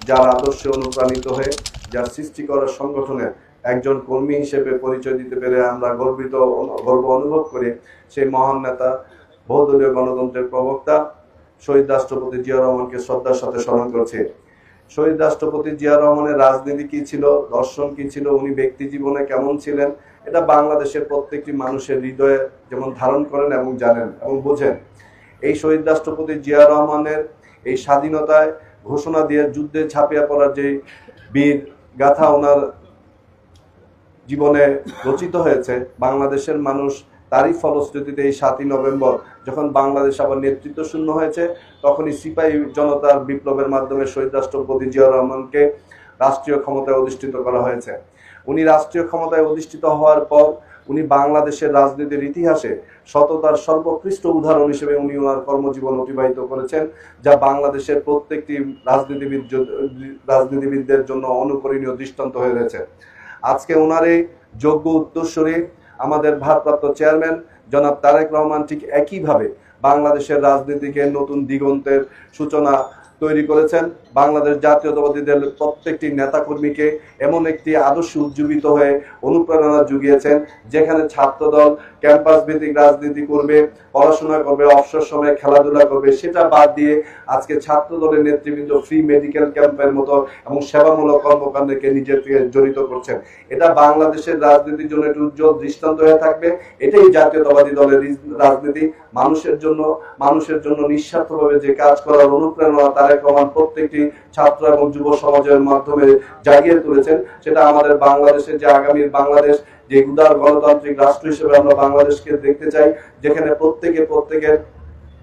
যার আদর্শে অনুপ্রাণিত হয়ে যার সৃষ্টি করা সংগঠনের একজন কর্মী হিসেবে পরিচয় দিতে পেরে আমরা গর্ব অনুভব করি। সেই মহান নেতা, বহুদলীয় গণতন্ত্রের প্রবক্তা শহীদ রাষ্ট্রপতি জিয়া রহমানকে শ্রদ্ধার সাথে স্মরণ করছে। শহীদ রাষ্ট্রপতি জিয়া রহমানের রাজনীতি কি ছিল, দর্শন কি ছিল, উনি ব্যক্তি জীবনে কেমন ছিলেন, এটা বাংলাদেশের প্রত্যেকটি মানুষের হৃদয়ে যেমন ধারণ করেন এবং জানেন এবং বোঝেন। এই শহীদ রাষ্ট্রপতি জিয়া রহমানের এই স্বাধীনতায় ঘোষণা দিয়ে যুদ্ধে ঝাঁপিয়ে পড়ার যে বীর গাথা ওনার জীবনে রচিত হয়েছে, বাংলাদেশের মানুষ তারই ফলশ্রুতিতে এই 7ই নভেম্বর যখন বাংলাদেশ আবার নেতৃত্ব শূন্য হয়েছে, তখনই সিপাহী জনতার বিপ্লবের মাধ্যমে শহীদ রাষ্ট্রপতি জিয়া রহমানকে রাষ্ট্রীয় ক্ষমতায় অধিষ্ঠিত করা হয়েছে। উনি রাষ্ট্রীয় ক্ষমতায় অধিষ্ঠিত হওয়ার পর উনি বাংলাদেশের রাজনীতির ইতিহাসে সততার সর্বোৎকৃষ্ট উদাহরণ হিসেবে উনি ওনার কর্মজীবন অতিবাহিত করেছেন, যা বাংলাদেশের প্রত্যেকটি রাজনীতিবিদদের জন্য অনুকরণীয় দৃষ্টান্ত হয়ে রয়েছে। আজকে ওনার এই যোগ্য উত্তরসূরি আমাদের ভারপ্রাপ্ত চেয়ারম্যান জনাব তারেক রহমান ঠিক একইভাবে বাংলাদেশের রাজনীতিকে নতুন দিগন্তের সূচনা তৈরি করেছেন। বাংলাদেশ জাতীয়তাবাদী দলের প্রত্যেকটি নেতাকর্মীকে এমন একটি আদর্শে উজ্জীবিত হয়ে অনুপ্রেরণা জুগিয়েছেন, যেখানে ছাত্রদল ক্যাম্পাস ভিত্তিক রাজনীতি করবে, পড়াশোনা করবে, অবসর সময়ে খেলাধুলা করবে, সেটা বাদ দিয়ে আজকে ছাত্র দলের নেতৃবৃন্দ ফ্রি মেডিকেল ক্যাম্পের মতো এবং সেবামূলক কর্মকাণ্ডকে নিজের থেকে জড়িত করছেন। এটা বাংলাদেশের রাজনীতির জন্য একটি উজ্জ্বল দৃষ্টান্ত হয়ে থাকবে। এটাই জাতীয়তাবাদী দলের রাজনীতি, মানুষের জন্য নিঃস্বার্থভাবে যে কাজ করার অনুপ্রেরণা তারেক রহমান প্রত্যেকটি ছাত্র এবং যুব সমাজের মাধ্যমে জাগিয়ে তুলেছেন। সেটা আমাদের বাংলাদেশের যে আগামীর বাংলাদেশ, যে উদার গণতান্ত্রিক রাষ্ট্র হিসেবে আমরা বাংলাদেশকে দেখতে চাই, যেখানে প্রত্যেকের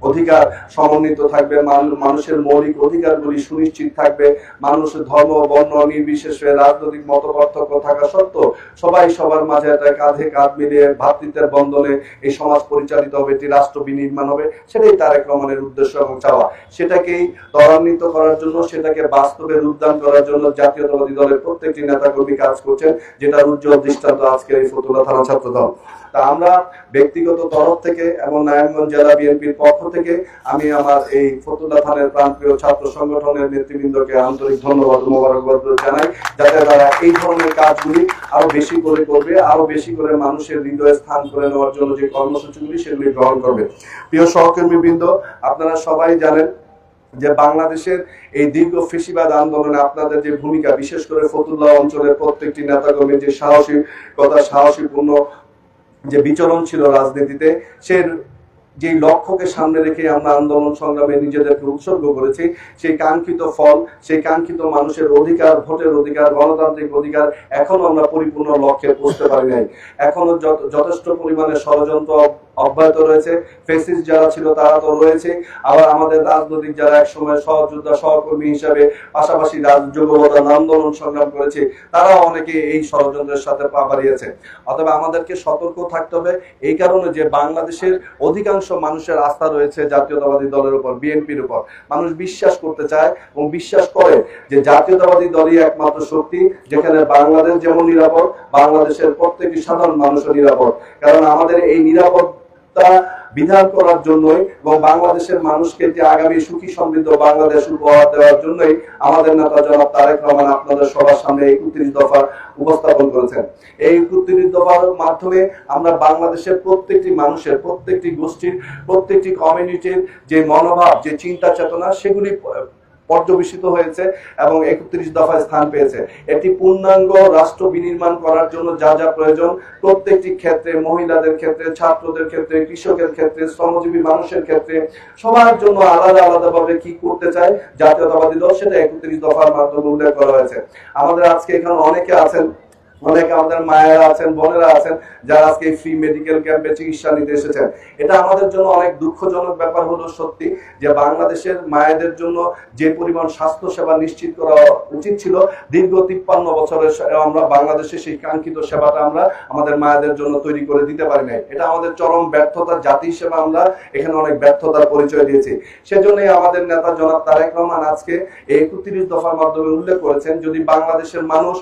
অধিকার সমন্বিত থাকবে, মানুষের মৌলিক অধিকারগুলি সুনিশ্চিত থাকবে, মানুষ ধর্ম বর্ণ নির্বিশেষে রাজনৈতিক মতপার্থক্য থাকা সত্ত্বেও সবাই সবার মাঝে একটা কাঁধে কাঁধ মিলিয়ে ভ্রাতৃত্বের বন্ধনে এই সমাজ পরিচালিত হবে, একটি রাষ্ট্র বিনির্মাণ হবে। সেটাই তারেক রহমানের উদ্দেশ্য এবং চাওয়া। সেটাকেই ত্বরান্বিত করার জন্য, সেটাকে বাস্তবে রূপদান করার জন্য জাতীয়তাবাদী দলের প্রত্যেকটি নেতাকর্মী কাজ করছেন, যেটার উজ্জ্বল দৃষ্টান্ত আজকের এই ফতুল্লা থানা ছাত্রদল। তা আমরা ব্যক্তিগত তরফ থেকে এবং নারায়ণগঞ্জ জেলা বিএনপির পক্ষ থেকে আমি আমার এই ফতুল্লা থানার প্রাণপ্রিয় ছাত্র সংগঠনের নেতৃবৃন্দকে আন্তরিক ধন্যবাদ ও মোবারকবাদ জানাই, যাতে তারা এই ধরনের কাজগুলি আরো বেশি করে করবে, আরো বেশি করে মানুষের হৃদয়ে স্থান করে নেওয়ার জন্য যে কর্মসূচিগুলি সেগুলি গ্রহণ করবে। প্রিয় সহকর্মীবৃন্দ, আপনারা সবাই জানেন যে বাংলাদেশের এই দীর্ঘ ফেসিবাদ আন্দোলনে আপনাদের যে ভূমিকা, বিশেষ করে ফতুল্লা অঞ্চলের প্রত্যেকটি নেতাকর্মীর যে সাহসীপূর্ণ যে বিচরণ ছিল রাজনীতিতে, সে যে লক্ষ্যকে সামনে রেখে আমরা আন্দোলন সংগ্রামে নিজেদেরকে উৎসর্গ করেছি, সেই কাঙ্ক্ষিত ফল, সেই কাঙ্ক্ষিত মানুষের অধিকার, ভোটের অধিকার, গণতান্ত্রিক অধিকার এখনো আমরা পরিপূর্ণ লক্ষ্যে পৌঁছতে পারি নাই। এখনো যথেষ্ট পরিমাণে ষড়যন্ত্র অব্যাহত রয়েছে। ফেসিস্ট যারা ছিল তারা তো রয়েছে, আবার আমাদের রাজনৈতিক যারা একসময় সহযোদ্ধা সহকর্মী হিসাবে পাশাপাশি রাজযোগ্যতার আন্দোলন সংগ্রাম করেছে, তারা অনেকে এই ষড়যন্ত্রের সাথে পা বাড়িয়েছে। অথবা আমাদেরকে সতর্ক থাকতে হবে এই কারণে যে বাংলাদেশের অধিকাংশ মানুষের আস্থা রয়েছে জাতীয়তাবাদী দলের উপর, বিএনপির উপর। মানুষ বিশ্বাস করতে চায় এবং বিশ্বাস করে যে জাতীয়তাবাদী দলই একমাত্র শক্তি, যেখানে বাংলাদেশ যেমন নিরাপদ, বাংলাদেশের প্রত্যেকটি সাধারণ মানুষও নিরাপদ। কারণ আমাদের এই নিরাপদ বিধান করার জন্যই এবং বাংলাদেশের মানুষকে যে আগামী সুখী সমৃদ্ধ বাংলাদেশ উপহার দেওয়ার জন্যই আমাদের নেতা জনাব তারেক রহমান আপনাদের সবার সামনে 31 দফা উপস্থাপন করেছেন। এই 31 দফার মাধ্যমে আমরা বাংলাদেশের প্রত্যেকটি মানুষের, প্রত্যেকটি গোষ্ঠীর, প্রত্যেকটি কমিউনিটির যে মনোভাব, যে চিন্তা চেতনা, সেগুলি পর্যবেসিত হয়েছে এবং 31 দফায় স্থান পেয়েছে। একটি পূর্ণাঙ্গ রাষ্ট্র বিনির্মাণ করার জন্য যা যা প্রয়োজন, প্রত্যেকটি ক্ষেত্রে, মহিলাদের ক্ষেত্রে, ছাত্রদের ক্ষেত্রে, কৃষকের ক্ষেত্রে, শ্রমজীবী মানুষের ক্ষেত্রে, সবার জন্য আলাদা ভাবে কি করতে চায় জাতীয়তাবাদী দল, সেটা 31 দফার মাধ্যমে উল্লেখ করা হয়েছে। আমাদের আজকে এখানে অনেকে আছেন, অনেকে আমাদের মায়েরা আছেন, বোনেরা আছেন, যারা আজকে ফ্রি মেডিকেল ক্যাম্পে চিকিৎসা নিতে এসেছেন। এটা আমাদের জন্য অনেক দুঃখজনক ব্যাপার হলো সত্যি, যে বাংলাদেশের মায়েদের জন্য যে পরিমাণ স্বাস্থ্য সেবা নিশ্চিত করা উচিত ছিল, দীর্ঘ 53 বছরের আমরা বাংলাদেশে সেই কাঙ্ক্ষিত সেবাটা আমরা আমাদের মায়েদের জন্য তৈরি করে দিতে পারি নাই। এটা আমাদের চরম ব্যর্থতা, জাতি হিসেবে আমরা এখানে অনেক ব্যর্থতার পরিচয় দিয়েছি। সেজন্যই আমাদের নেতা জনাব তারেক রহমান আজকে 31 দফার মাধ্যমে উল্লেখ করেছেন, যদি বাংলাদেশের মানুষ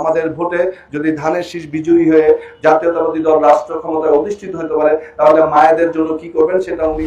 আমাদের ভোটে যদি ধানের শীষ বিজয়ী হয়ে জাতীয়তাবাদী দল রাষ্ট্র ক্ষমতায় অধিষ্ঠিত হতে পারে, তাহলে মায়েদের জন্য কি করবেন সেটা উনি